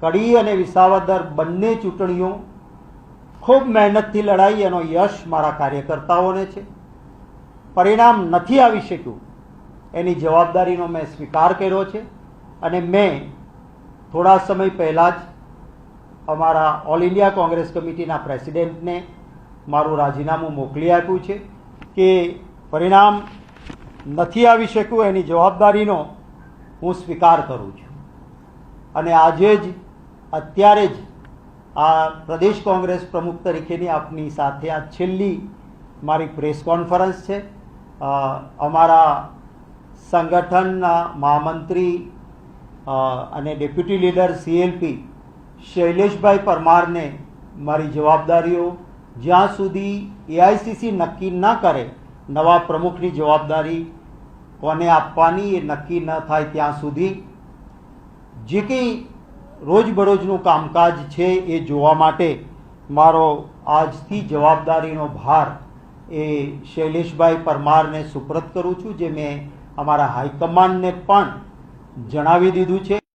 કડી અને વિસાવદર બંને ચૂંટણીઓ ખૂબ મહેનતથી લડાઈ, એનો યશ મારા કાર્યકર્તાઓને છે. પરિણામ નથી આવી શક્યું એની જવાબદારીનો મેં સ્વીકાર કર્યો છે અને મેં થોડા સમય પહેલાં જ અમારા ઓલ ઇન્ડિયા કોંગ્રેસ કમિટીના પ્રેસિડેન્ટને મારું રાજીનામું મોકલી આપ્યું છે કે પરિણામ નથી આવી શક્યું એની જવાબદારીનો હું સ્વીકાર કરું છું. અને આજે જ અત્યારે જ આ પ્રદેશ કોંગ્રેસ પ્રમુખ તરીકેની આપની સાથે આ છેલ્લી મારી પ્રેસ કોન્ફરન્સ છે. અમારા સંગઠનના મહામંત્રી અને ડેપ્યુટી લીડર CLP શૈલેષભાઈ પરમારને મારી જવાબદારીઓ જ્યાં સુધી AICC નક્કી ન કરે, નવા પ્રમુખની જવાબદારી કોને આપવાની એ નક્કી ન થાય ત્યાં સુધી જે કંઈ રોજબરોજનું કામકાજ છે એ જોવા માટે મારો આજથી જવાબદારીનો ભાર એ શૈલેષભાઈ પરમારને સુપ્રત કરું છું, જે મેં અમારા હાઈકમાન્ડને પણ જણાવી દીધું છે.